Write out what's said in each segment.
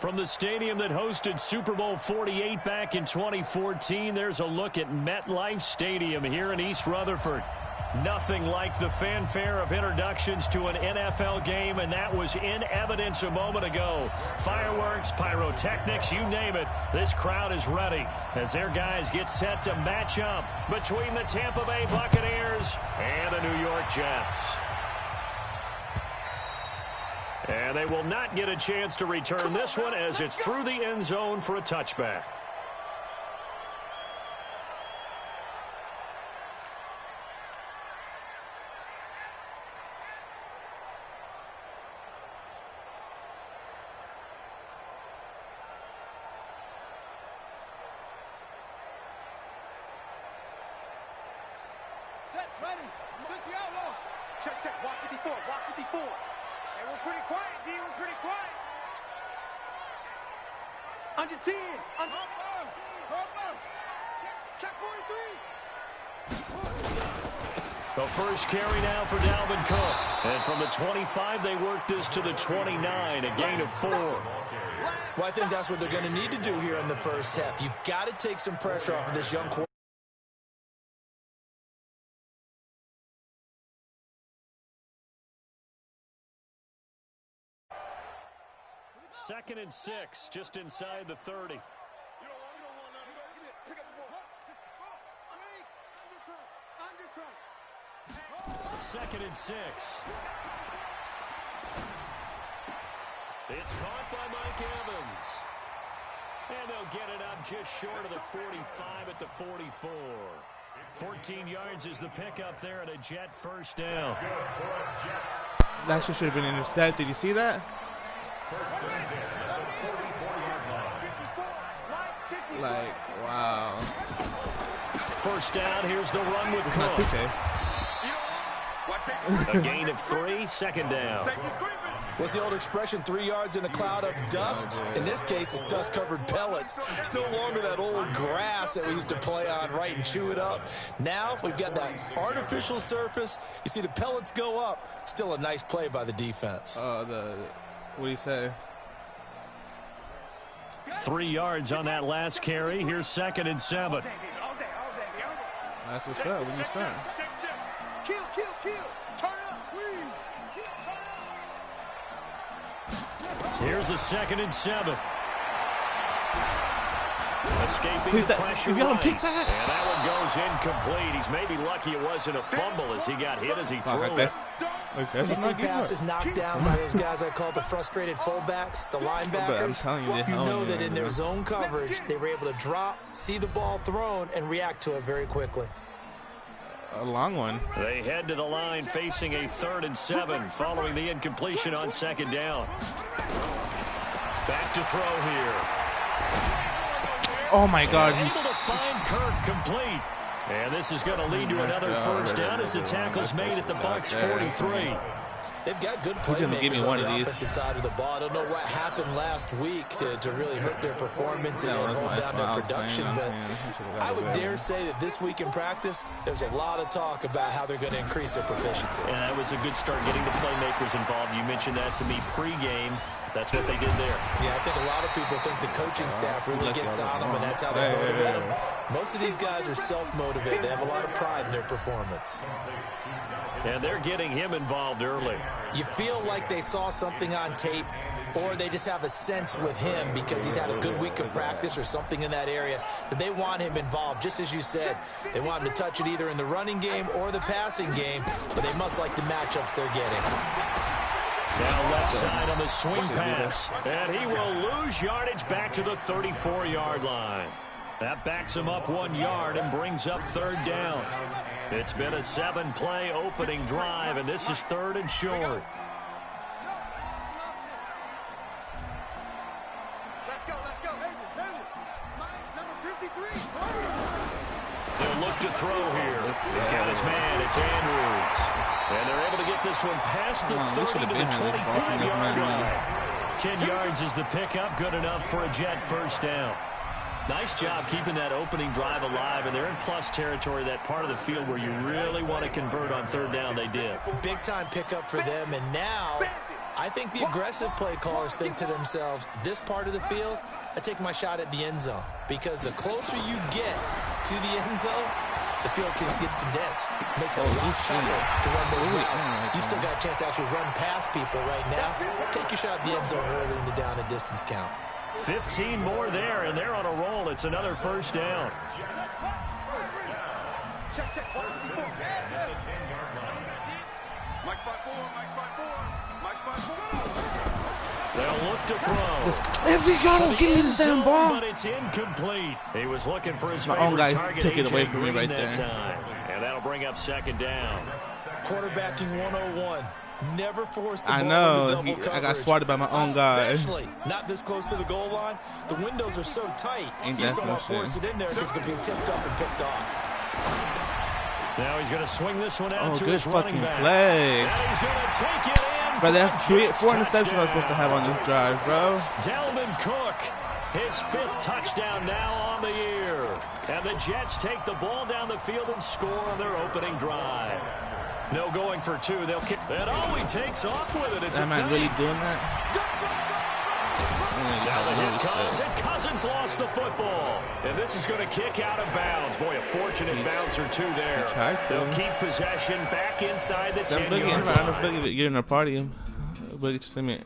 From the stadium that hosted Super Bowl 48 back in 2014, there's a look at MetLife Stadium here in East Rutherford. Nothing like the fanfare of introductions to an NFL game, and that was in evidence a moment ago. Fireworks, pyrotechnics, you name it. This crowd is ready as their guys get set to match up between the Tampa Bay Buccaneers and the New York Jets. And they will not get a chance to return this one as it's through the end zone for a touchback. Set, ready. Took the outlaw. Check, check. Walk 54. Walk 54. Hey, we're pretty quiet, D. We're pretty quiet. Under 10. Under... Check 43. The first carry now for Dalvin Cook. And from the 25, they work this to the 29, a gain of 4. Well, I think that's what they're going to need to do here in the first half. You've got to take some pressure off of this young quarterback. Second and 6, just inside the 30. Second and 6. It's caught by Mike Evans. And they'll get it up just short of the 45 at the 44. 14 yards is the pickup there at a Jet first down. That should have been intercepted. You see that? Like, wow. First down, here's the run with Cook. A gain of 3, second down. What's the old expression, 3 yards in a cloud of dust? In this case, it's dust-covered pellets. It's no longer that old grass that we used to play on, right, and chew it up. Now we've got that artificial surface. You see the pellets go up. Still a nice play by the defense. What do you say? 3 yards on that last carry. Here's second and 7. That's what's up. When you start. Kill. Turn up, squeeze. Here's a second and 7. Escaping the pressure. You got him right. pick that? And that one goes incomplete. He's maybe lucky it wasn't a fumble as he got hit as he threw it. When you see passes knocked down by those guys I call the frustrated fullbacks, the linebackers, you know that in their zone coverage, they were able to drop, see the ball thrown, and react to it very quickly. A long one. They head to the line facing a 3rd and 7 following the incompletion on second down. Back to throw here. Oh, my God. Able to find Kirk complete. And this is going to lead to another first down as the tackle's made at the Bucs 43. They've got good playmakers on the offensive side of the ball. I don't know what happened last week to really hurt their performance and hold down their production, but I would dare say that this week in practice, there's a lot of talk about how they're going to increase their proficiency. And that was a good start getting the playmakers involved. You mentioned that to me pregame. That's what they did there. Yeah, I think a lot of people think the coaching staff really gets on them, and that's how they motivate them. Most of these guys are self-motivated. They have a lot of pride in their performance. And they're getting him involved early. You feel like they saw something on tape, or they just have a sense with him because he's had a good week of practice or something in that area that they want him involved. Just as you said, they want him to touch it either in the running game or the passing game, but they must like the matchups they're getting. Now left side on the swing pass, and he will lose yardage back to the 34-yard line. That backs him up 1 yard and brings up 3rd down. It's been a 7-play opening drive, and this is 3rd and short. Let's go. Number 53. They'll look to throw here. He's got his man. It's Andrews. And they're able to get this one past the 30 to the 25-yard line. 10 yards is the pickup. Good enough for a Jet first down. Nice job keeping that opening drive alive, and they're in plus territory, that part of the field where you really want to convert on 3rd down. They did. Big-time pickup for them, and now I think the aggressive play callers think to themselves, this part of the field, I take my shot at the end zone. Because the closer you get to the end zone, the field gets condensed. Makes it a lot tougher to run those routes. You still got a chance to actually run past people right now. Take your shot at the end zone early in the down and distance count. 15 more there, and they're on a roll. It's another first down. Check. Mike 5-4. They'll look to throw. If you don't give me the damn ball. But it's incomplete. He was looking for his My own favorite guy target. took it away AJ from me Green right that there. time. And that'll bring up second down. Quarterbacking 101. Never force the I ball know. into double I got coverage. swatted by my own guy. Especially not this close to the goal line. The windows are so tight. Ain't You just that don't want to some force shit. it in there because it's going to be tipped up and picked off. Now he's going to swing this one out to Good his running fucking back. play. And he's going to take it in. Bro, that's for a 4 Jets interceptions I was supposed to have on this drive, bro. Dalvin Cook, his 5th touchdown now on the year. And the Jets take the ball down the field and score on their opening drive. No going for 2. They'll kick. And he takes off with it. It's That a man fake. really doing that? Now the hit comes, and Cousins lost the football. And this is going to kick out of bounds. Boy, a fortunate bounce or 2 there. They'll keep possession back inside the 10-yard line. I don't know if Boogie getting a party. Boogie just sent me.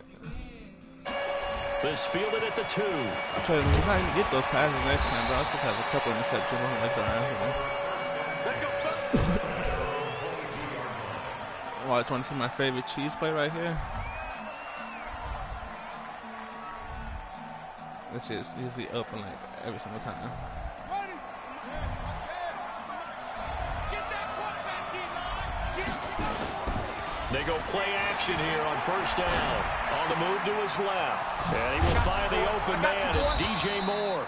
This fielded at the 2. I'm trying to get those passes next time, bro. I was supposed to have a couple interceptions on that drive. Oh, I just want to see my favorite cheese play right here. This shit is usually open like every single time. They go play action here on first down. On the move to his left. And he will find the open man. It's DJ Moore.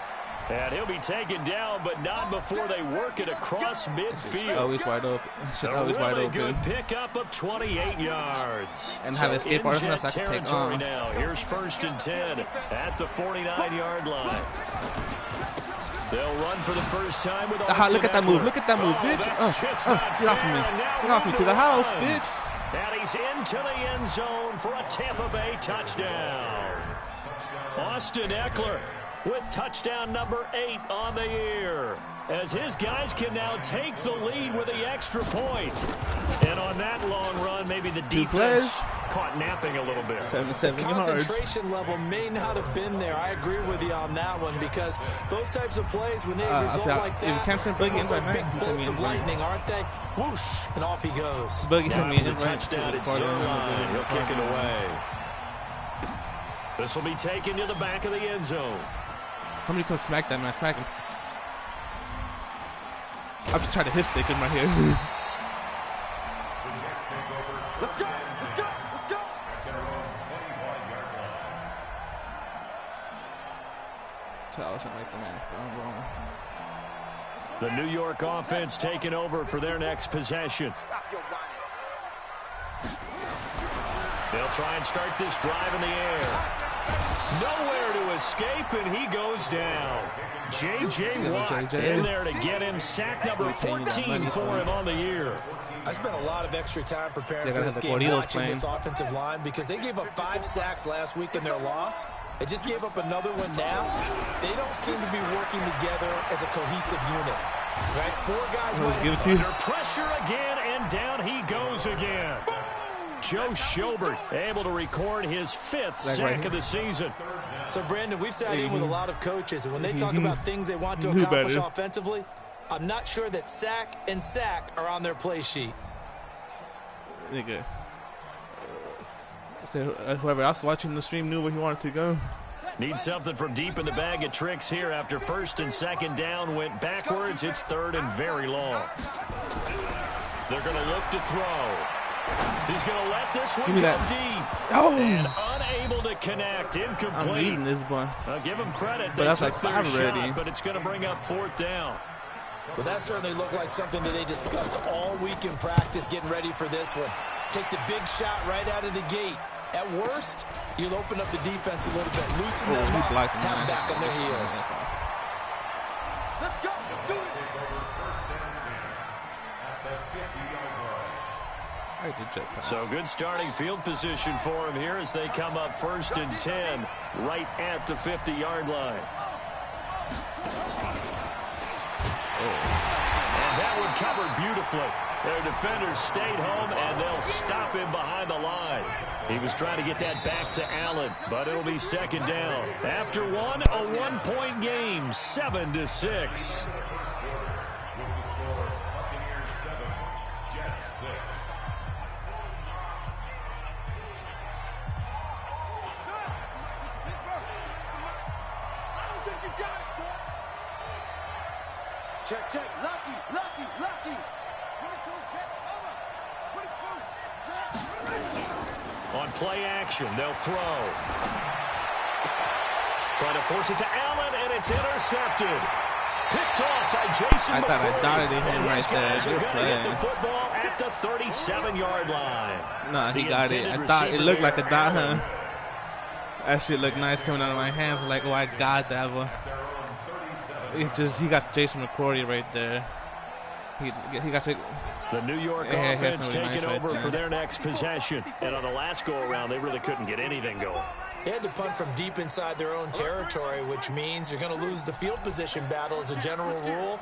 And he'll be taken down, but not before they work it across midfield. Always wide open. A really good pickup of 28 yards. And have escape artist in I can Jet take territory on. now. Here's 1st and 10 at the 49-yard line. They'll run for the first time with Austin Look at that Eckler. move. Look at that move, bitch. Get off of me. Get off me to the house, bitch. And he's into the end zone for a Tampa Bay touchdown. Austin Eckler with touchdown number 8 on the year, as his guys can now take the lead with the extra point. And on that long run, maybe the defense caught napping a little bit. 77 yards. Concentration level may not have been there. I agree with you on that one because those types of plays, when they result like that, if you can't send Boogie almost in like right now, big you send me bolts in of right. lightning, aren't they? Whoosh, and off he goes. Boogie sent me Now in the right. touchdown, it's Zerline. He'll kick it away. This will be taken to the back of the end zone. Somebody come smack that man. Smack him. I'm just trying to hit stick him right here. Let's go. I was trying to make the man feel wrong. The New York offense taking over for their next possession. Stop your whining. They'll try and start this drive in the air. Nowhere to escape, and he goes down. J.J. Watt in there to get him sack number 14 for him on the year. I spent a lot of extra time preparing for this game, watching this offensive line, because they gave up 5 sacks last week in their loss. They just gave up another one now. They don't seem to be working together as a cohesive unit. Right? 4 guys under pressure again, and down he goes again. Joe Schobert able to record his 5th sack of the season. So, Brandon, we've sat in with a lot of coaches, and when they talk about things they want to accomplish offensively, I'm not sure that sack and sack are on their play sheet. Nigga. Whoever else watching the stream knew where he wanted to go. Need something from deep in the bag of tricks here after 1st and 2nd down went backwards. It's 3rd and very long. They're going to look to throw. He's going to let this one go deep. Oh! And unable to connect. Incomplete. I'm reading this one. I'll give him credit. But that's took like their 5 already. shot, but it's going to bring up 4th down. Well, that certainly looked like something that they discussed all week in practice, getting ready for this one. Take the big shot right out of the gate. At worst, you'll open up the defense a little bit, loosen them up, have them back on their heels. Let's go. Let's do it. Right the jet pass. So good starting field position for him here as they come up 1st and 10 right at the 50-yard line. And that one covered beautifully. Their defenders stayed home, and they'll stop him behind the line. He was trying to get that back to Allen, but it'll be 2nd down. After one, a 1-point game, 7-6. Check, check. Lucky, lucky, lucky. 22, check, over. 22, check. On play action, they'll throw. Trying to force it to Allen, and it's intercepted. Picked off by Jason I thought I McCourty. dotted him And right these guys there. are Good going to get play. the football at the 37-yard line. Nah, he The got it. intended I thought it receiver looked like there, a dot, huh? Allen. That shit looked nice coming out of my hands. Like, oh, I got that one. He got Jason McCourty right there. He got to. The New York Yeah, offense somebody taking nice right over there. for their next possession. And on the last go-around, they really couldn't get anything going. They had to punt from deep inside their own territory, which means you're going to lose the field position battle as a general rule.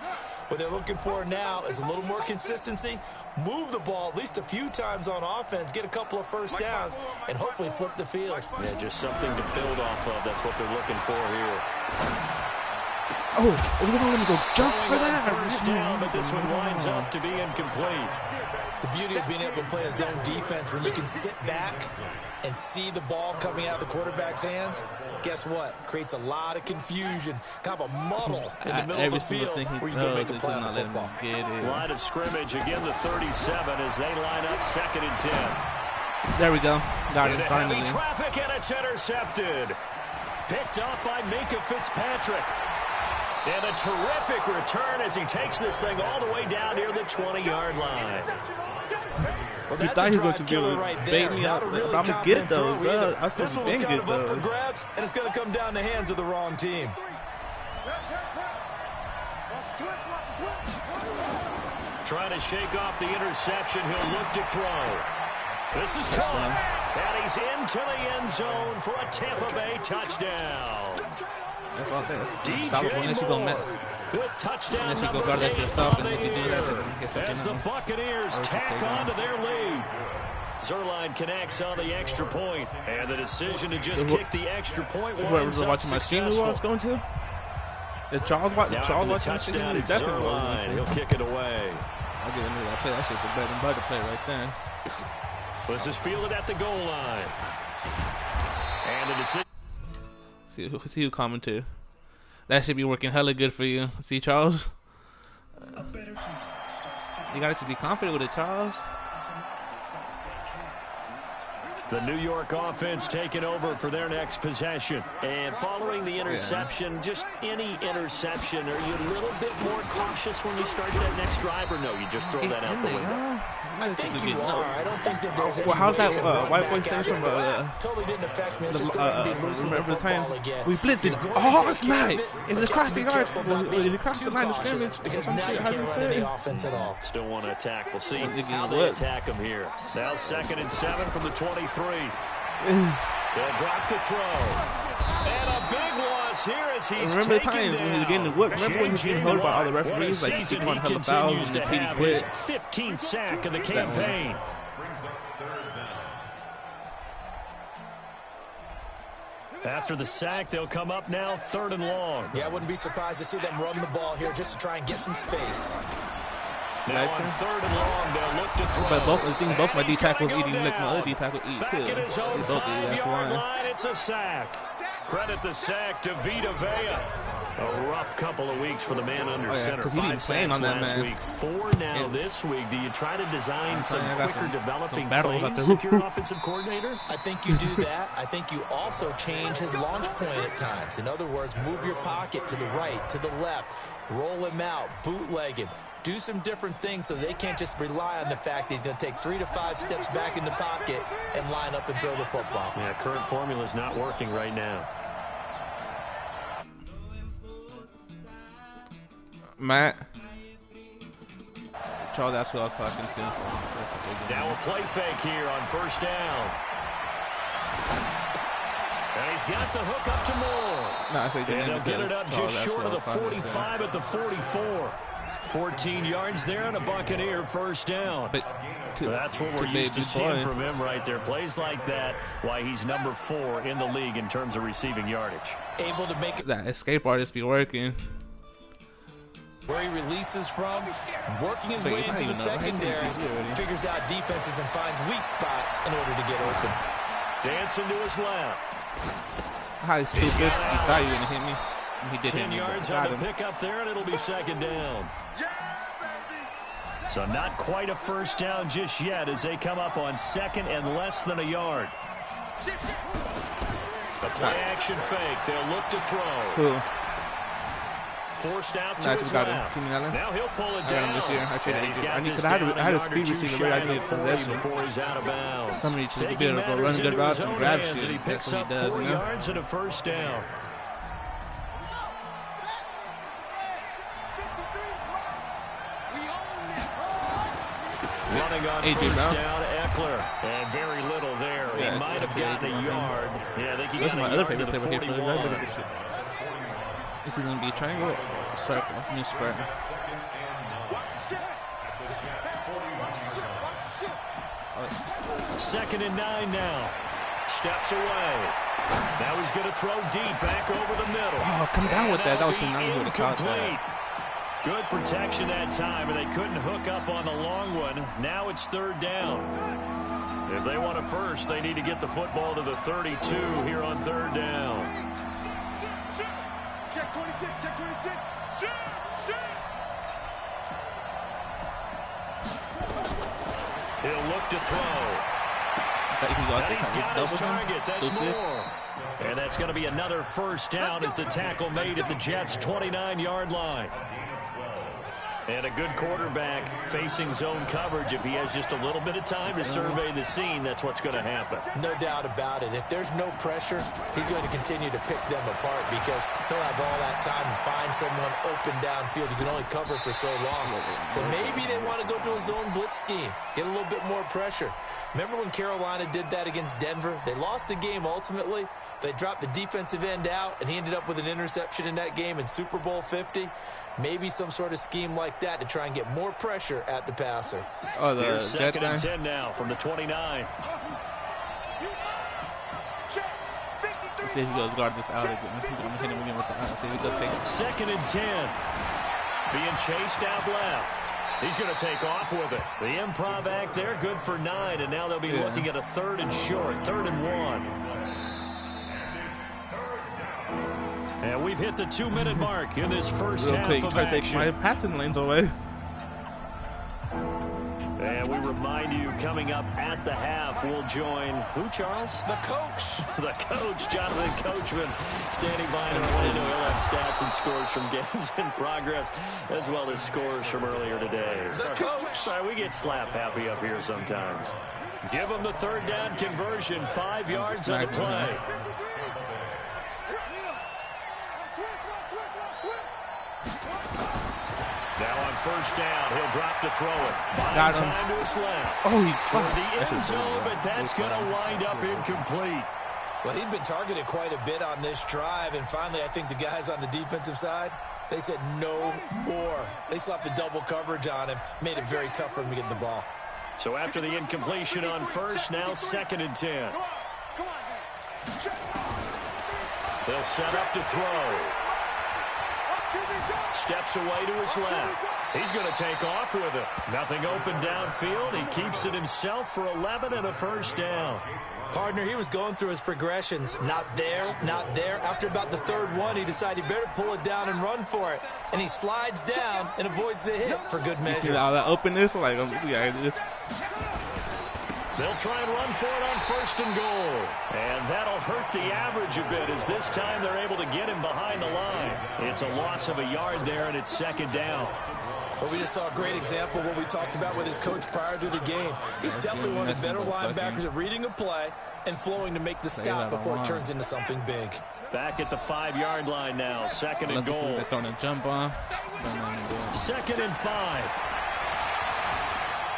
What they're looking for now is a little more consistency, move the ball at least a few times on offense, get a couple of first downs, and hopefully flip the field. Yeah, just something to build off of. That's what they're looking for here. Oh, are we gonna let me go jump for that? First down, but this one winds up to be incomplete. The beauty of being able to play a zone defense when you can sit back and see the ball coming out of the quarterback's hands, guess what? Creates a lot of confusion, kind of a muddle in the middle of the field where you can make a play on the football. Line of scrimmage, again the 37 as they line up 2nd and 10. There we go. Got it Into heavy finally. traffic, and it's intercepted. Picked up by Minka Fitzpatrick. And a terrific return as he takes this thing all the way down near the 20-yard line. Well, You that's thought a he was going drive to be killer able to right bait there. me Not out, a really but I'm going to confident get those, throw bro. either. I was This one supposed was to kind get of up for those. grabs, and it's going to come down the hands of the wrong team. Trying to shake off the interception. He'll look to throw. This is caught. And he's into the end zone for a Tampa Bay touchdown. That's all that. DJ Unless you go Moore with touchdown unless you go number guard that 8 yourself, on and the if you do that, then year. I guess As the Buccaneers tack on to their lead. Zerline connects on the extra point, and the decision to just kick the extra point winds up watching my stream we successful. was going to? The Charles watching Now Charles after the watching the stream? touchdown, We it's definitely Zerline. going He'll to. kick it away. I'll give him that play. That shit's a bread and butter play right there. This is fielded at the goal line. And the decision. See who commented. That should be working hella good for you. See, Charles? You got to be confident with it, Charles. The New York offense taking over for their next possession. And following the interception, just any interception, are you a little bit more cautious when you start that next drive, or no, you just throw that out the window? I think you are. I don't think that there's any Well, how's way that you can run white back boy out saying there. from Totally didn't affect me. It's just going to be loose with the remember the times football again. we blitzed it You're going to hard take care of night. it, If but it's you have crossed to the be yard, careful about if being it crossed the too line of cautious, scrimmage, because I'm now sure you how can't you run say. any offense at all. Still want to attack. We'll see I'm thinking how they what? attack them here. Now 2nd and 7 from the 23. They'll drop the throw. And a big loss here as he's Remember the taken times when he was down. getting whipped? Remember when he was getting held by all the What a referees? Like, he season keep on he hella fouls continues and to repeating have. His quit. 15th sack of the That one. campaign. After the sack, they'll come up now 3rd and long. Yeah, I wouldn't be surprised to see them run the ball here just to try and get some space. Now on 3rd and long, they'll look to throw. But I think both my And D he's gonna tackles go eating like my down. other D tackle eat Back too. at his own They both eat. That's 5-yard why. line, it's a sack. Credit the sack to Vita Vea. A rough couple of weeks for the man under center. 'cause he didn't 5 play sacks on that last man. week, 4 now Yeah. this week. Do you try to design some I got quicker some developing battles out plays there. if you're an offensive coordinator? I think you do that. I think you also change his launch point at times. In other words, move your pocket to the right, to the left, roll him out, bootleg him. Do some different things so they can't just rely on the fact that he's going to take 3 to 5 steps back in the pocket and line up and throw the football. Yeah, current formula is not working right now. Matt, Charles, that's who I was talking to. Now a play fake here on first down. And he's got the hook up to Moore. No, I said and they'll get it up Charles, just short of the 45 at the 44. 14 yards there and a Buccaneer first down. But that's what we're used to seeing from him right there. Plays like that, why he's number 4 in the league in terms of receiving yardage. Able to make it. That escape artist be working. Where he releases from, working his way into the secondary, figures out defenses and finds weak spots in order to get open. Dancing to his left. How stupid. He thought you were going to hit me. He did 10 yards on the pickup there, and it'll be second down. So not quite a first down just yet as they come up on second and less than a yard. A play action fake. They'll look to throw. Forced out to his left. Now he'll pull it down. I had a speed receiver. I needed possession. Before he's out of bounds. Somebody should be able to go run good routes and grab shit. And he picks up 4 yards and a first down. Running on first down, Eckler. And very little there. He might have gotten a yard. Yeah, I think he got a yard to the 41. Is he going to be a triangle or circle? New square. Second and 9 now. Steps away. Now he's going to throw deep back over the middle. Oh, come down with that. That was incomplete. Good protection that time, and they couldn't hook up on the long one. Now it's third down. If they want a first, they need to get the football to the 32 here on third down. Check 26, check 26. Shoot, shoot. He'll look to throw. And he's got his target. That's more. And that's going to be another first down as the tackle made at the Jets' 29-yard line. And a good quarterback facing zone coverage. If he has just a little bit of time to survey the scene, that's what's going to happen. No doubt about it. If there's no pressure, he's going to continue to pick them apart because he'll have all that time to find someone open downfield. You can only cover for so long. So maybe they want to go to a zone blitz scheme, get a little bit more pressure. Remember when Carolina did that against Denver? They lost the game ultimately. They dropped the defensive end out, and he ended up with an interception in that game in Super Bowl 50. Maybe some sort of scheme like that to try and get more pressure at the passer. Oh, the Here's second and 10 now from the 29. See if he goes guard this out again. He's going to hit him again with the out. See if he does take it. Second and 10. Being chased out left. He's going to take off with it. The improv act there, good for 9, and now they'll be looking at a third and short, 3rd and 1. And we've hit the 2-minute mark in this first half of try to take action. my passing lanes away. And we remind you, coming up at the half, we'll join who, Charles? The coach. The coach, Jonathan Coachman, standing by in Orlando. He'll have stats and scores from games in progress, as well as scores from earlier today. The coach. Sorry, we get slap happy up here sometimes. Give them the third down conversion, 5 yards on the play. Now on first down, he'll drop to throw it. Buying time to his left. Oh, he toward the end zone, but that's going to wind up incomplete. Well, he'd been targeted quite a bit on this drive, and finally I think the guys on the defensive side, they said no more. They slapped the double coverage on him, made it very tough for him to get the ball. So after the incompletion on first, now second and 10. They'll set up to throw. Steps away to his left. He's going to take off with it. Nothing open downfield. He keeps it himself for 11 and a first down. Partner, he was going through his progressions. Not there, not there. After about the third one, he decided he better pull it down and run for it. And he slides down and avoids the hit for good measure. You see all that openness? Like, this. They'll try and run for it on first and goal. And that'll hurt the average a bit as this time they're able to get him behind the line. It's a loss of a yard there, and it's second down. Well, we just saw a great example of what we talked about with his coach prior to the game. He's definitely one of the better linebackers at reading a play and flowing to make the stop before it turns into something big. Back at the 5-yard line now, second and goal. They're throwing a jump on. Second and 5.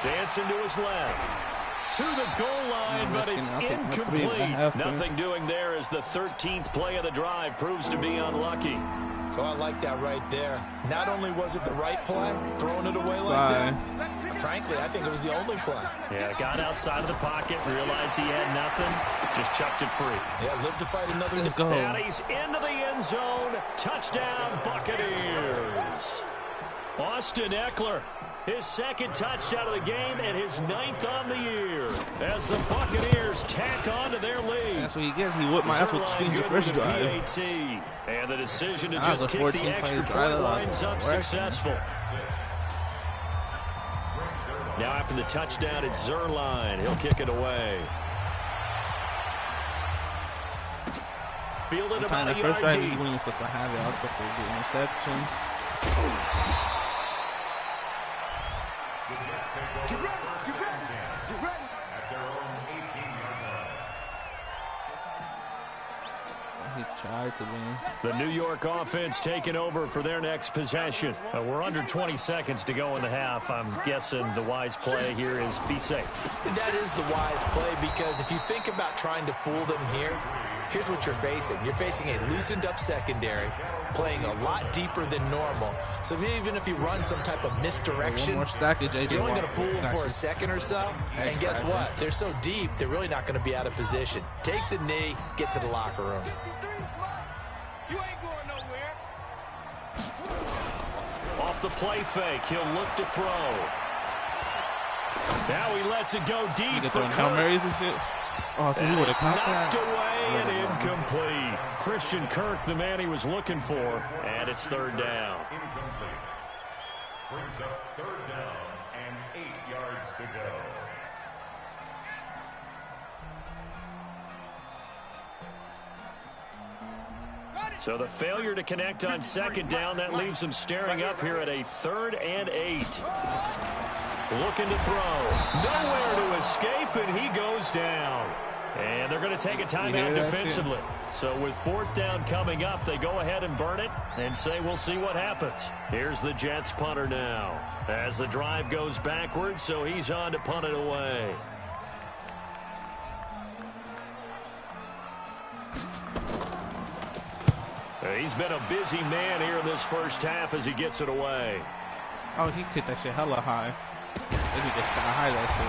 Dancing to his left. To the goal line, but it's incomplete. Nothing doing there as the 13th play of the drive proves to be unlucky. Oh, I like that right there. Not only was it the right play, throwing it away like that, frankly, I think it was the only play. Yeah, got outside of the pocket, realized he had nothing, just chucked it free. Yeah, lived to fight another day. Let's go. And he's into the end zone. Touchdown, Buccaneers. Austin Eckler, his second touchdown of the game and his 9th on the year as the Buccaneers tack on to their lead. That's what he gets. He whipped my ass with the screen the first drive. PAT, and the decision to just kick the extra point lines up successful. Now after the touchdown, it's Zerline. He'll kick it away. Fielded about a yard deep. When you're supposed to have it, I was supposed to do interceptions. Get ready, get ready, get ready. At their own 18-yard line. He tried to win. The New York offense taking over for their next possession. We're under 20 seconds to go in the half. I'm guessing the wise play here is be safe. That is the wise play, because if you think about trying to fool them here, here's what you're facing. You're facing a loosened up secondary, playing a lot deeper than normal. So even if you run some type of misdirection, you're only going to fool them for a second or so. And guess what? They're so deep, they're really not going to be out of position. Take the knee, get to the locker room. You ain't going nowhere. Off the play fake, he'll look to throw. Now he lets it go deep for Kirk. Oh, so he would have caught knocked that. away and incomplete. Christian Kirk, the man he was looking for, and it's third down. Incomplete. Brings up third down and 8 yards to go. So the failure to connect on second down, that leaves him staring up here at a 3rd and 8. Looking to throw. Nowhere to escape, and he goes down. And they're going to take a timeout defensively. So with 4th down coming up, they go ahead and burn it and say we'll see what happens. Here's the Jets punter now. As the drive goes backwards, so he's on to punt it away. He's been a busy man here in this first half as he gets it away. Oh, he kicked that shit hella high. Maybe just got high that shit.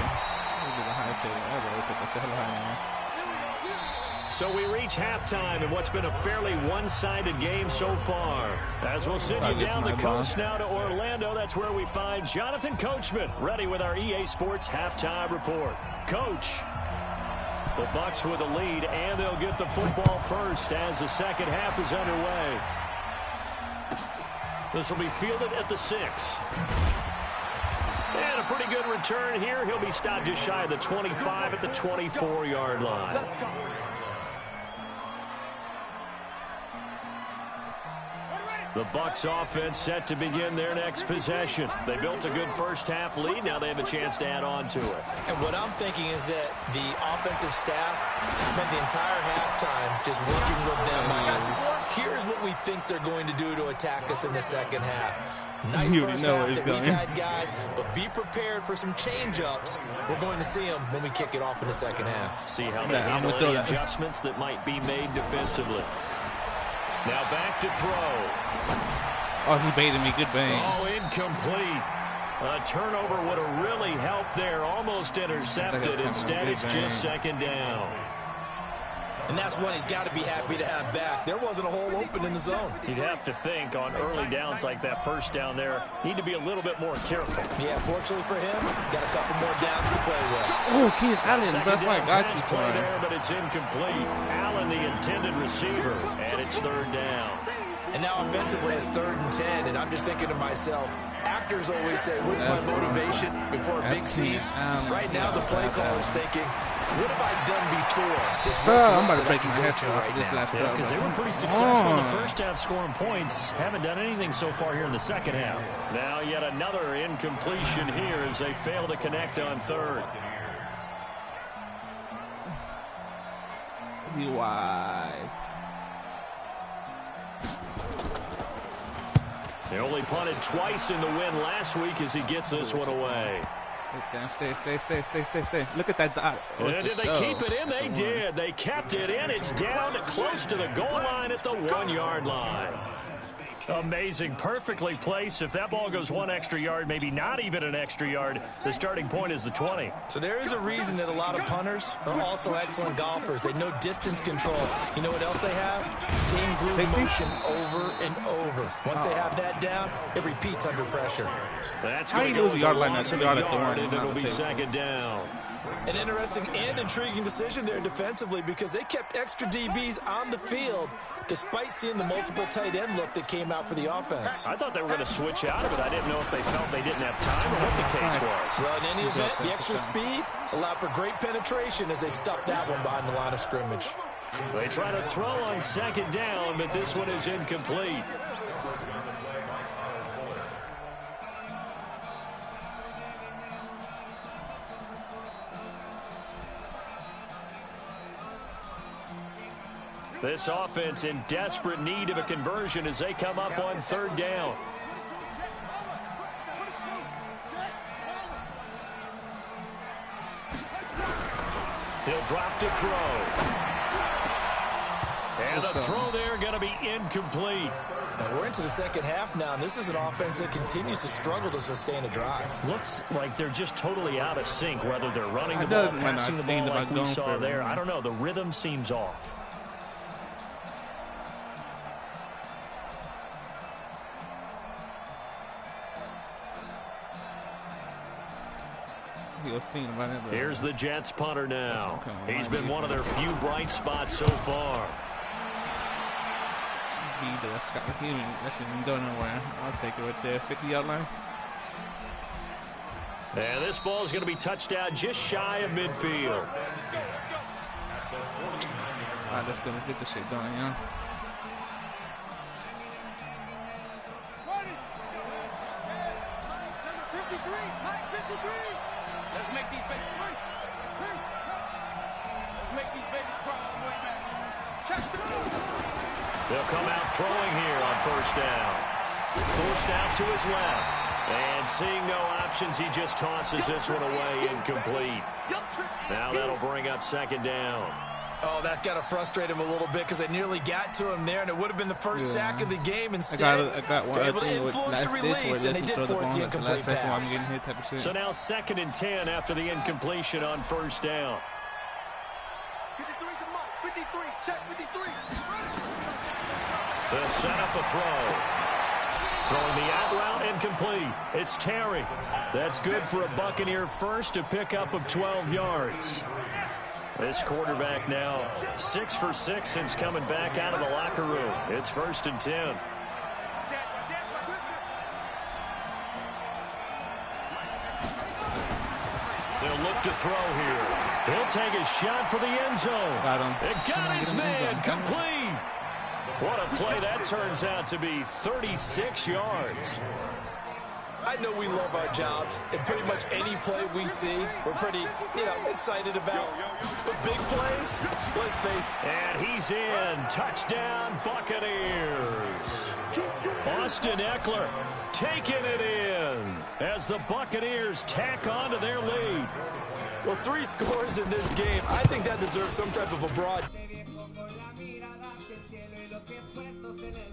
Maybe the high kick ever. He kicked that shit hella high now. So we reach halftime in what's been a fairly one-sided game so far. As we'll send you down the coast now to Orlando, that's where we find Jonathan Coachman, ready with our EA Sports halftime report. Coach. The Bucs with a lead, and they'll get the football first as the second half is underway. This will be fielded at the 6. And a pretty good return here. He'll be stopped just shy of the 25 at the 24-yard line. The Bucs offense set to begin their next possession. They built a good first half lead. Now they have a chance to add on to it. And what I'm thinking is that the offensive staff spent the entire halftime just working with them on, here's what we think they're going to do to attack us in the second half. Nice first half that we've had, guys, but be prepared for some change-ups. We're going to see them when we kick it off in the second half. See how they handle any adjustments that might be made defensively. Now back to throw. Oh, he baited me. Good bang. Oh, incomplete. A turnover would have really helped there. Almost intercepted. Instead, it's just second down. And that's one he's got to be happy to have back. There wasn't a hole open in the zone. You'd have to think on early downs like that first down there, need to be a little bit more careful. Yeah, fortunately for him, got a couple more downs to play with. Oh, Keenan Allen, that's why I got you play there, but it's incomplete. Allen, the intended receiver, and it's third down. And now offensively it's 3rd and 10, and I'm just thinking to myself, actors always say, what's my motivation before a big scene? Right now the play caller's thinking, what have I done before? I'm about to break my head right now. Because they were pretty successful in the first half scoring points. Haven't done anything so far here in the second half. Now yet another incompletion here as they fail to connect on 3rd. He wide. They only punted twice in the win last week as he gets this one away. Stay. Look at that dot. And did they keep it in? They did. They kept it in. It's down close to the goal line at the 1-yard line. Amazing. Perfectly placed. If that ball goes 1 extra yard, maybe not even an extra yard, the starting point is the 20. So there is a reason that a lot of punters are also excellent golfers. They know distance control. You know what else they have? Same groove motion over and over. Once they have that down, it repeats under pressure. That's how going you to lose a yard line at the yard, and it'll be second down. An interesting and intriguing decision there defensively because they kept extra DBs on the field despite seeing the multiple tight end look that came out for the offense. I thought they were going to switch out of it. I didn't know if they felt they didn't have time or what the case was. Well, in any event, the extra speed allowed for great penetration as they stuffed that one behind the line of scrimmage. They try to throw on second down, but this one is incomplete. This offense in desperate need of a conversion as they come up on third down. He'll drop to throw. And the throw there going to be incomplete. And we're into the second half now, and this is an offense that continues to struggle to sustain a drive. Looks like they're just totally out of sync, whether they're running the ball, passing the ball like we saw there. I don't know. The rhythm seems off. Here's the Jets punter now. He's been one of their few bright spots so far. That shouldn't go nowhere. I'll take it right there. 50-yard line. And this ball is going to be touched out just shy of midfield. All right, let's go. Let's get this shit going, you know. They'll come out throwing here on first down. Forced out to his left. And seeing no options, he just tosses this one away incomplete. Now that'll bring up second down. Oh, that's got to frustrate him a little bit because they nearly got to him there, and it would have been the first sack of the game. Instead, I got one, they're able to influence the release, and they did force the incomplete pass. So now 2nd and 10 after the incompletion on first down. 53, check 53. They'll set up a throw. Throwing the out route incomplete. It's Terry. That's good for a Buccaneer first, a pickup of 12 yards. This quarterback now 6 for 6 since coming back out of the locker room. It's 1st and 10. They'll look to throw here. He'll take a shot for the end zone. Got him. It got his man complete. What a play that turns out to be. 36 yards. I know we love our jobs, and pretty much any play we see, we're pretty, excited about. But big plays, let's face it. And he's in. Touchdown, Buccaneers. Austin Eckler taking it in as the Buccaneers tack on to their lead. Well, 3 scores in this game. I think that deserves some type of a broad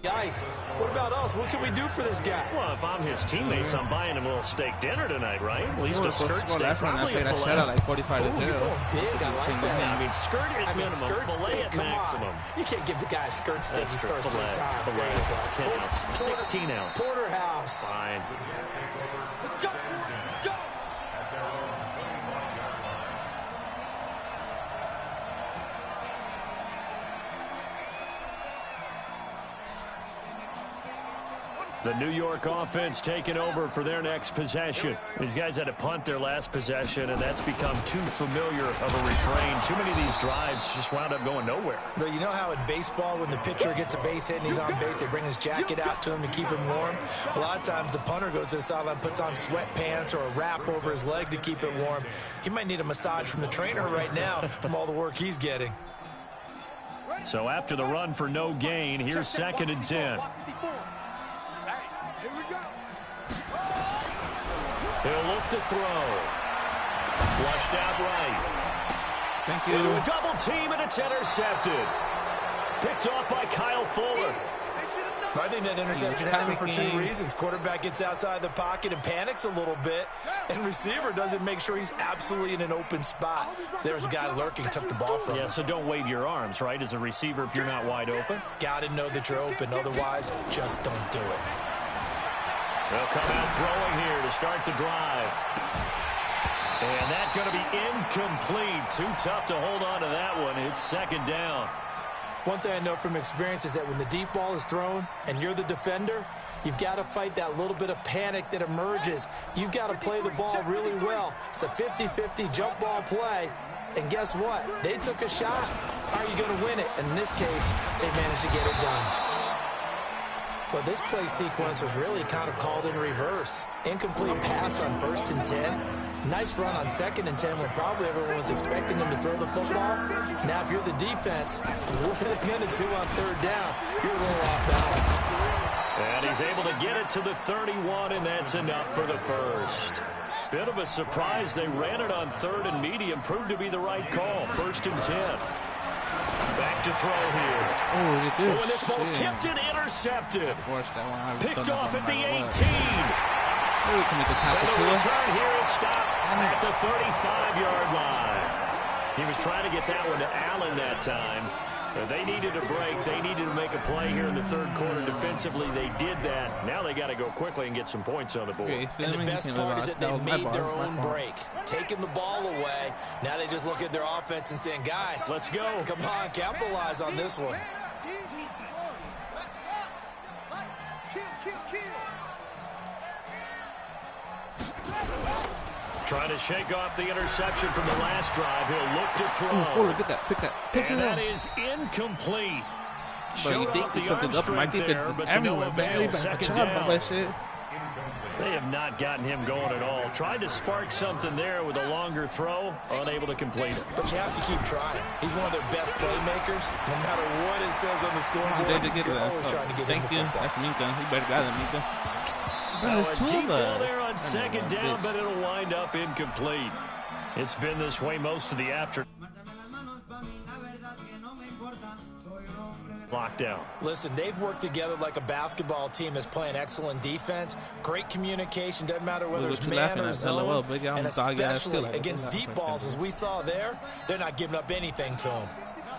ice. What about us? What can we do for this guy? Well, if I'm his teammates, I'm buying him a little steak dinner tonight, right? At least a skirt steak, probably a filet. I like 45 to 0. Big, I like that. I mean, skirt at minimum, filet at maximum. You can't give the guy a skirt steak. That's true. Filet, 10 ounce, 16 ounce. Porterhouse. Fine. Let's go. Let's go. The New York offense taking over for their next possession. These guys had to punt their last possession, and that's become too familiar of a refrain. Too many of these drives just wound up going nowhere. But you know how in baseball, when the pitcher gets a base hit and he's on base, they bring his jacket out to him to keep him warm? A lot of times the punter goes to the sideline, puts on sweatpants or a wrap over his leg to keep it warm. He might need a massage from the trainer right now from all the work he's getting. So after the run for no gain, here's 2nd and 10. Here we go. He'll look to throw. Flushed out right. Thank you. Into a double team, and it's intercepted. Picked off by Kyle Fuller. I think that interception happened for two reasons. Quarterback gets outside the pocket and panics a little bit, and receiver doesn't make sure he's absolutely in an open spot. So there's a guy lurking, took the ball from him. Yeah, so don't wave your arms, right, as a receiver if you're not wide open. Got to know that you're open. Otherwise, just don't do it. They'll come out throwing here to start the drive. And that's going to be incomplete. Too tough to hold on to that one. It's second down. One thing I know from experience is that when the deep ball is thrown and you're the defender, you've got to fight that little bit of panic that emerges. You've got to play the ball really well. It's a 50-50 jump ball play. And guess what? They took a shot. How are you going to win it? And in this case, they managed to get it done. Well, this play sequence was really kind of called in reverse. Incomplete pass on 1st and 10. Nice run on 2nd and 10 when probably everyone was expecting them to throw the football. Now, if you're the defense, what are they going to do on 3rd down? You're a little off balance. And he's able to get it to the 31, and that's enough for the first. Bit of a surprise. They ran it on 3rd and medium. Proved to be the right call. 1st and 10. Back to throw here. Oh, and this ball's tipped and intercepted. Picked off at the 18. We can make a tackle And the to it. return here is stopped at the 35-yard line. He was trying to get that one to Allen that time. They needed a break. They needed to make a play here in the 3rd quarter defensively. They did that. Now they got to go quickly and get some points on the board. And the best part is that they made their own break. Taking the ball away. Now they just look at their offense and saying, guys, let's go. Come on, capitalize on this one. Trying to shake off the interception from the last drive. He'll look to throw. Oh, look at that. Pick that. Pick and it that up. is incomplete. But Showed you think off the he arm took it up. My strength defense there, is but to no everywhere, man. avail. Second down. That shit. They have not gotten him going at all. Tried to spark something there with a longer throw. Unable to complete it. But you have to keep trying. He's one of their best playmakers. No matter what it says on the scoreboard, you're always trying to get him the football. That's Minka. He better grab that, Minka. Well, a deep ball there on 2nd down, but it'll wind up incomplete. It's been this way most of the afternoon. Lockdown. Listen, they've worked together like a basketball team that's playing excellent defense. Great communication. Doesn't matter whether it's man or zone. And especially against deep balls, as we saw there, they're not giving up anything to them.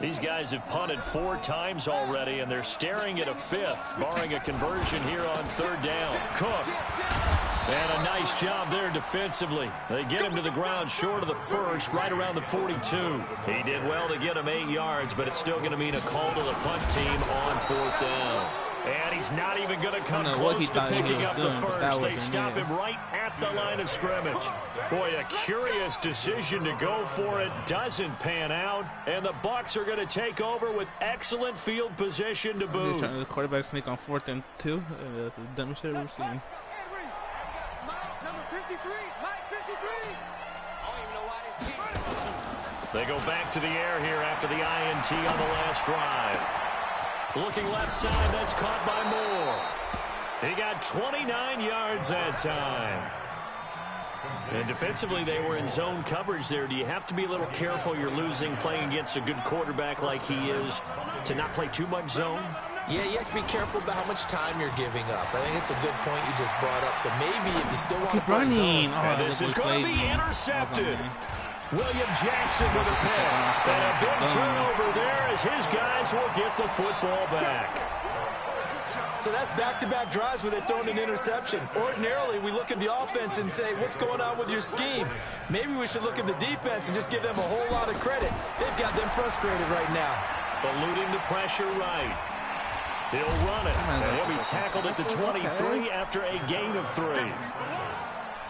These guys have punted 4 times already, and they're staring at a 5th, barring a conversion here on 3rd down. Cook. And a nice job there defensively. They get him to the ground short of the 1st, right around the 42. He did well to get him 8 yards, but it's still going to mean a call to the punt team on 4th down. And he's not even going to come close to picking up the first. They stop him right at the line of scrimmage. Boy, a curious decision to go for it. Doesn't pan out. And the Bucs are going to take over with excellent field position to boot. The quarterback sneak on 4th and 2. That's the dumbest shit I've ever seen. They go back to the air here after the INT on the last drive. Looking left side, that's caught by Moore. He got 29 yards that time. And defensively, they were in zone coverage there. Do you have to be a little careful? You're losing, playing against a good quarterback like he is, to not play too much zone? Yeah, you have to be careful about how much time you're giving up. I think it's a good point you just brought up. So maybe if you still want to play zone. And this is going to be intercepted. William Jackson with a pick. And a big turnover there as his guys will get the football back. So that's back-to-back drives where they've thrown an interception. Ordinarily, we look at the offense and say, what's going on with your scheme? Maybe we should look at the defense and just give them a whole lot of credit. They've got them frustrated right now. Eluding the pressure right. He'll run it. And he'll be tackled at the 23 after a gain of 3.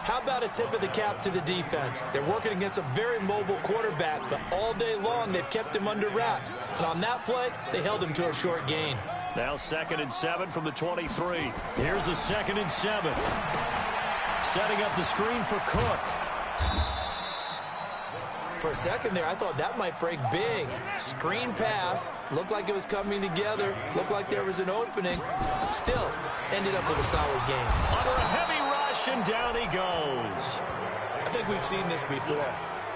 How about a tip of the cap to the defense? They're working against a very mobile quarterback, but all day long they've kept him under wraps. And on that play, they held him to a short gain. Now 2nd and 7 from the 23. Here's a 2nd and 7. Setting up the screen for Cook. For a second there, I thought that might break big. Screen pass. Looked like it was coming together. Looked like there was an opening. Still, ended up with a solid game. Under a heavy rush, and down he goes. I think we've seen this before.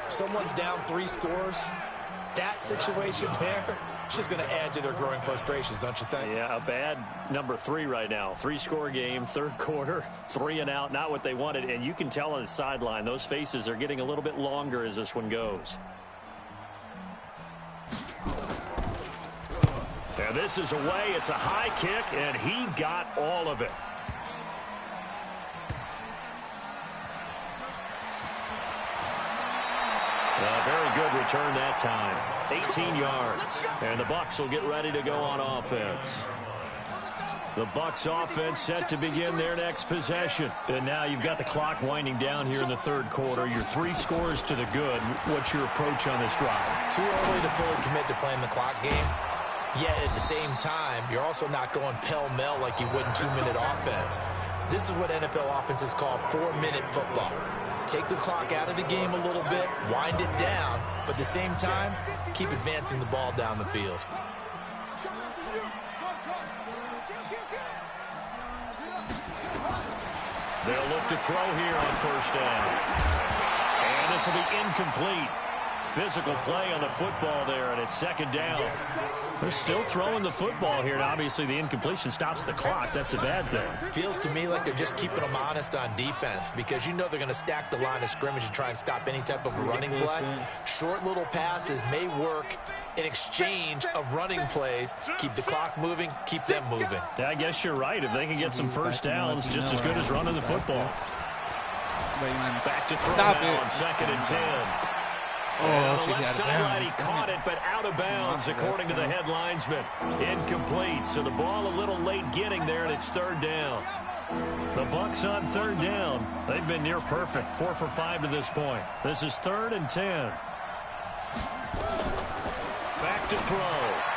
Someone's down 3 scores. That situation there, it's just going to add to their growing frustrations, don't you think? Yeah, a bad number 3 right now. 3-score game, third quarter, 3 and out, not what they wanted. And you can tell on the sideline, those faces are getting a little bit longer as this one goes. And this is away. It's a high kick, and he got all of it. Very good return that time. 18 yards. And the Bucs will get ready to go on offense. The Bucs offense set to begin their next possession. And now you've got the clock winding down here in the third quarter. Your 3 scores to the good. What's your approach on this drive? Too early to fully commit to playing the clock game. Yet at the same time, you're also not going pell-mell like you would in 2-minute offense. This is what NFL offenses call 4-minute football. Take the clock out of the game a little bit, wind it down, but at the same time, keep advancing the ball down the field. They'll look to throw here on first down. And this will be incomplete. Physical play on the football there, and it's second down. They're still throwing the football here, and obviously the incompletion stops the clock. That's a bad thing. Feels to me like they're just keeping them honest on defense because you know they're going to stack the line of scrimmage and try and stop any type of a running play. Short little passes may work in exchange of running plays. Keep the clock moving, keep them moving. I guess you're right. If they can get some first downs, just as good as running the football. Back to throw now on 2nd and 10. On the left sideline, he caught it, but out of bounds, according to the head linesman. Incomplete, so the ball a little late getting there, and it's third down. The Bucs on third down. They've been near perfect, 4 for 5 to this point. This is 3rd and 10. Back to throw.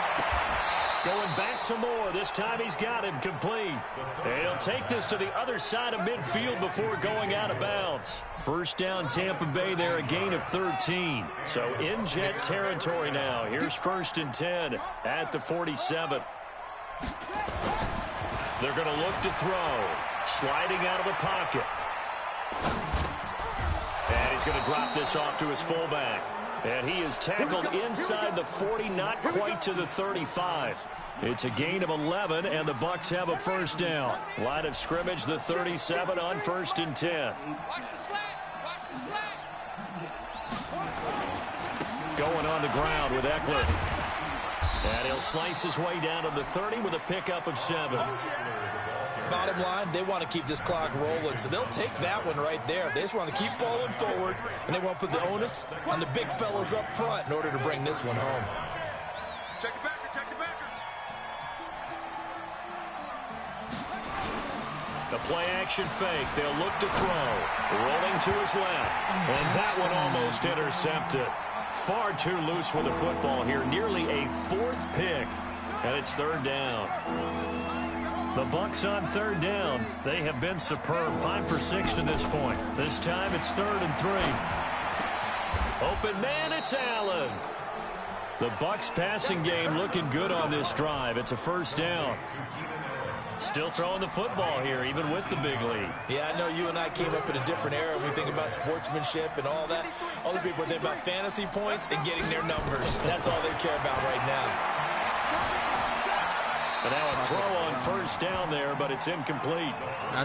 Going back to Moore. This time he's got him complete. And he'll take this to the other side of midfield before going out of bounds. First down Tampa Bay there, a gain of 13. So in Jet territory now. Here's 1st and 10 at the 47. They're going to look to throw. Sliding out of the pocket. And he's going to drop this off to his fullback. And he is tackled inside the 40, not quite to the 35. It's a gain of 11, and the Bucs have a first down. Line of scrimmage, the 37 on 1st and 10. Going on the ground with Eckler. And he'll slice his way down to the 30 with a pickup of 7. Bottom line, they want to keep this clock rolling, so they'll take that one right there. They just want to keep falling forward, and they want to put the onus on the big fellas up front in order to bring this one home. Check the backer, check the backer. The play-action fake. They'll look to throw. Rolling to his left. And that one almost intercepted. Far too loose with the football here. Nearly a 4th pick. And it's 3rd down. The Bucs on 3rd down. They have been superb. 5 for 6 to this point. This time it's 3rd and 3. Open man, it's Allen. The Bucs passing game looking good on this drive. It's a first down. Still throwing the football here, even with the big lead. Yeah, I know you and I came up in a different era. We think about sportsmanship and all that. Other people think about fantasy points and getting their numbers. That's all they care about right now. But now a throw on first down there, but it's incomplete.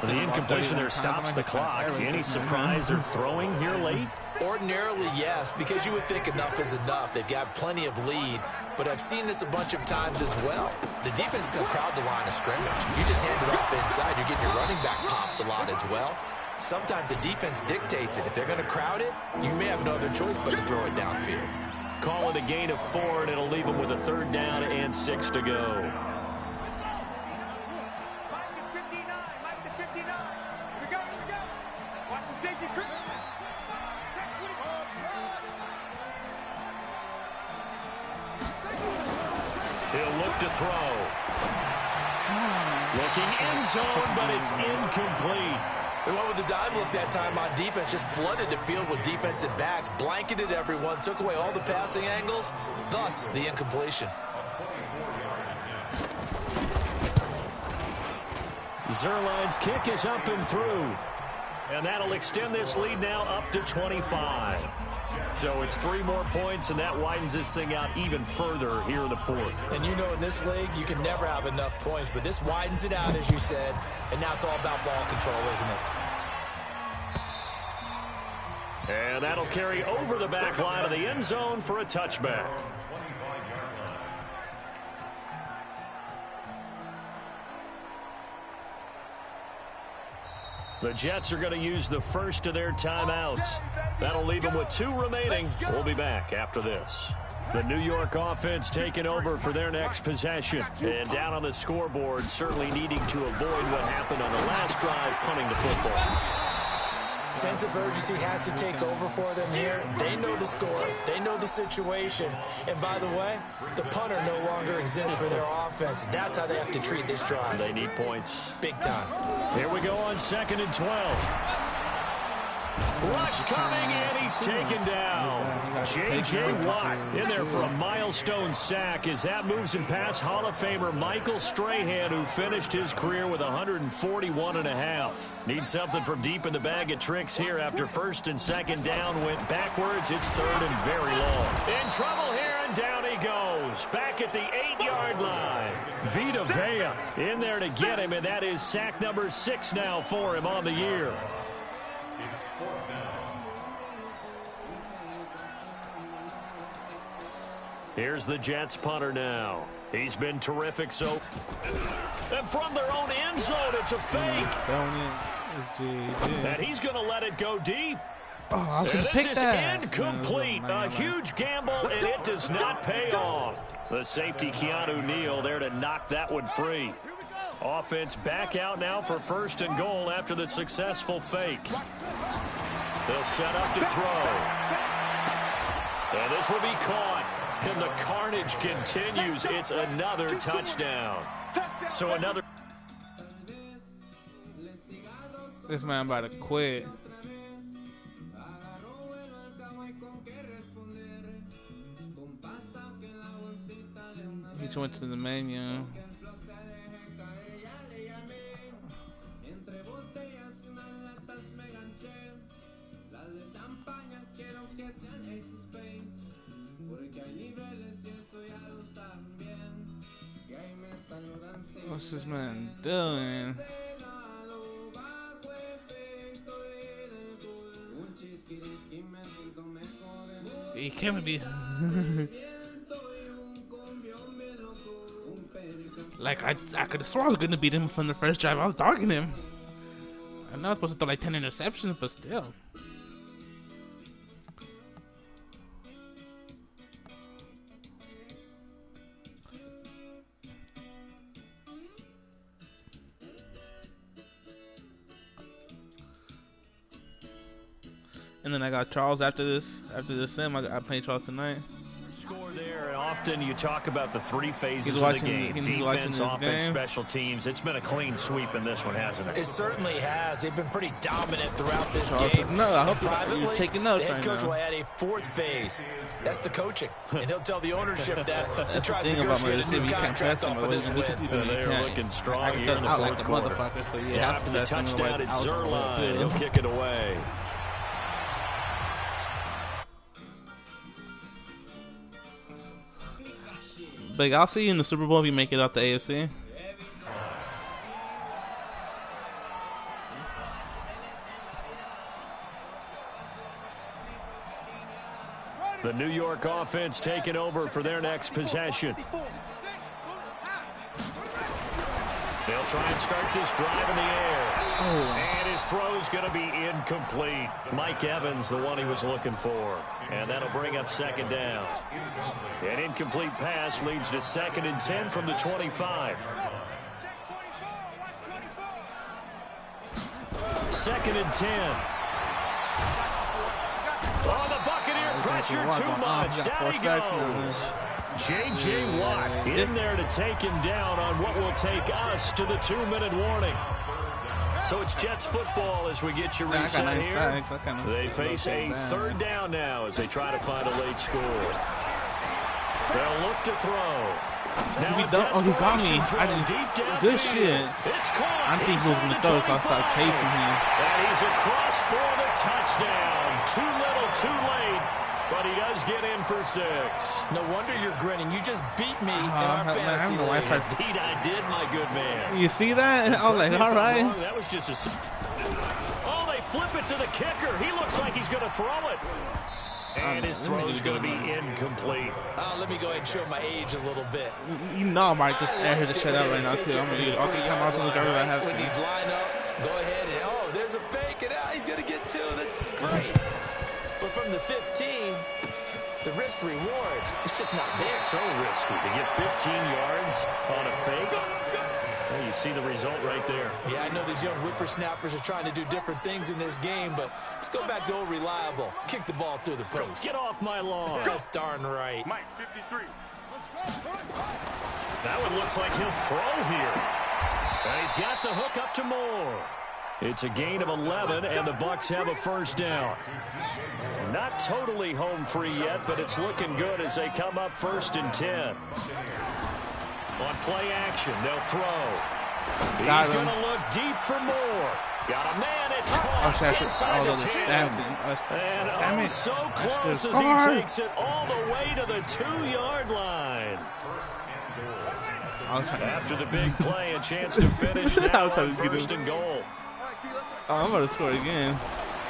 The incompletion there stops the clock. Any surprise they're throwing here late? Ordinarily, yes, because you would think enough is enough. They've got plenty of lead, but I've seen this a bunch of times as well. The defense is going to crowd the line of scrimmage. If you just hand it off inside, you're getting your running back popped a lot as well. Sometimes the defense dictates it. If they're going to crowd it, you may have no other choice but to throw it downfield. Call it a gain of 4, and it'll leave them with a 3rd down and 6 to go. He'll look to throw. Looking end zone, but it's incomplete. They went with the dive look that time on defense, just flooded the field with defensive backs, blanketed everyone, took away all the passing angles, thus the incompletion. Zerline's kick is up and through. And that'll extend this lead now up to 25. So it's 3 more points, and that widens this thing out even further here in the fourth. And you know in this league, you can never have enough points, but this widens it out, as you said, and now it's all about ball control, isn't it? And that'll carry over the back line of the end zone for a touchback. The Jets are going to use the first of their timeouts. That'll leave them with 2 remaining. We'll be back after this. The New York offense taking over for their next possession. And down on the scoreboard, certainly needing to avoid what happened on the last drive, punting the football. Sense of urgency has to take over for them here. They know the score. They know the situation. And by the way, the punter no longer exists for their offense. That's how they have to treat this drive. They need points. Big time. Here we go on 2nd and 12. Rush coming, and he's taken down. J.J. Watt in there for a milestone sack as that moves him past Hall of Famer Michael Strahan, who finished his career with 141.5. Needs something from deep in the bag of tricks here after 1st and 2nd down. Went backwards. It's 3rd and very long. In trouble here, and down he goes. Back at the 8-yard line. Vita Vea in there to get him, and that is sack number 6 now for him on the year. Here's the Jets punter now. He's been terrific so. And from their own end zone, it's a fake. And he's going to let it go deep. Oh, and this is incomplete. A huge gamble, and it does not pay off. The safety, Keanu Neal, there to knock that one free. Offense back out now for 1st and goal after the successful fake. They'll set up to throw. And this will be caught. And the carnage continues. It's another touchdown. So another. This man about to quit. He just went to the menu. What's this man doing? He can't be. Like I could have sworn I was gonna beat him from the first drive. I was dogging him. I know I was supposed to throw like 10 interceptions, but still. And then I got Charles after this. After this sim, I play Charles tonight. Score there, and often you talk about the 3 phases of the game. Defense, offense, special teams. It's been a clean sweep in this one, hasn't it? It certainly has. They've been pretty dominant throughout this game. No, I hope privately, you're taking notes the head coach will add a 4th phase. That's the coaching. And he'll tell the ownership that to try to negotiate a new contract off of this win. They're looking strong here in the fourth quarter. So after the touchdown, it's Zerline. He'll kick it away. Big, I'll see you in the Super Bowl if you make it out the AFC. The New York offense taking over for their next possession. They'll try and start this drive in the air. And his throw's going to be incomplete. Mike Evans, the one he was looking for. And that'll bring up 2nd down. An incomplete pass leads to 2nd and 10 from the 25. 2nd and 10. Oh, the Buccaneer pressure too much. Down he goes. J.J. Watt in there to take him down on what will take us to the 2-minute warning. So it's Jets football as we get you reset here. They face a 3rd down now as they try to find a late score. They'll look to throw. Now He done, oh, he got me. I didn't. Good shit. It's caught. I think he was going to throw, so I started chasing him. And he's across for the touchdown. Too little, too late. But he does get in for 6. No wonder you're grinning. You just beat me in our fantasy league. Indeed, I did, my good man. You see that? I was like, all right. That was just a... Oh, they flip it to the kicker. He looks like he's going to throw it. And his throw is going to be incomplete. Let me go ahead and show my age a little bit. You know I might just air here to shut out right now, too. I'm going to use all 3 timeouts on the driver I have. When you line up, go ahead and, oh, there's a fake, and he's going to get 2. That's great. But from the 15, the risk reward is just not there. So risky to get 15 yards on a fake. Well, you see the result right there. Yeah, I know these young whippersnappers are trying to do different things in this game, but let's go back to old reliable. Kick the ball through the post. Get off my lawn. That's darn right. Mike, 53. That one looks like he'll throw here. And he's got the hook up to Moore. It's a gain of 11, and the Bucs have a first down. Not totally home free yet, but it's looking good as they come up 1st and 10. On play action, they'll throw. He's going to look deep for Moore. Got a man, it's caught inside the 10. And so close as he takes it all the way to the 2-yard line. After the big play, a chance to finish now on 1st and goal. Oh, I'm about to score again.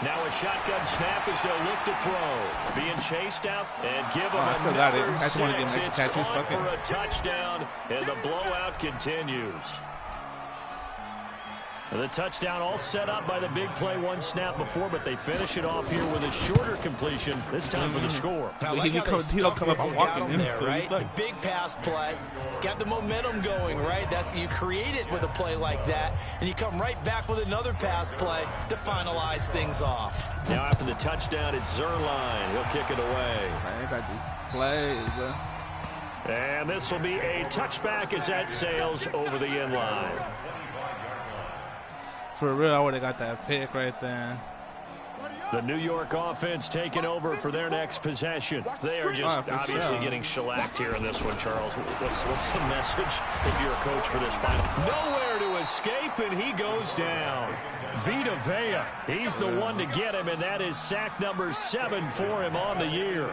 Now a shotgun snap as they'll look to throw. Being chased out and give him another 6. It's caught for a touchdown, and the blowout continues. The touchdown all set up by the big play 1 snap before, but they finish it off here with a shorter completion, this time for the score. He don't come up and walking there, right? The big pass play, got the momentum going, right? You create it with a play like that, and you come right back with another pass play to finalize things off. Now after the touchdown, it's Zerline. He'll kick it away. I got these plays, bro. And this will be a touchback as that sails over the end line. For real, I would have got that pick right there. The New York offense taking over for their next possession. They are just obviously getting shellacked here in this one, Charles. What's the message if you're a coach for this final? Nowhere to escape, and he goes down. Vita Vea, he's the one to get him, and that is sack number 7 for him on the year.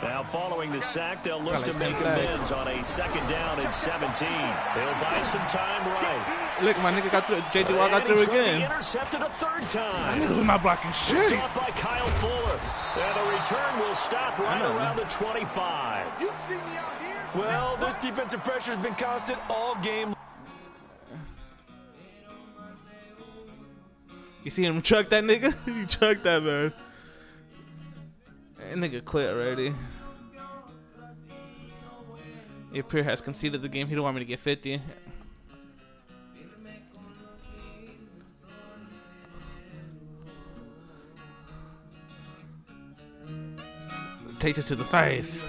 Now, following the sack, they'll look to make amends on a 2nd down and 17. They'll buy some time right. Look, my nigga got through. J.J. Watt got through again. Intercepted a 3rd time. My nigga was not blocking shit. Caught by Kyle Fuller. And the return will stop right around the 25. You see me out here? Well, this defensive pressure has been constant all game. You see him chuck that nigga? He chucked that, man. That nigga quit already. If Pierre has conceded the game, he don't want me to get 50. Takes us to the face.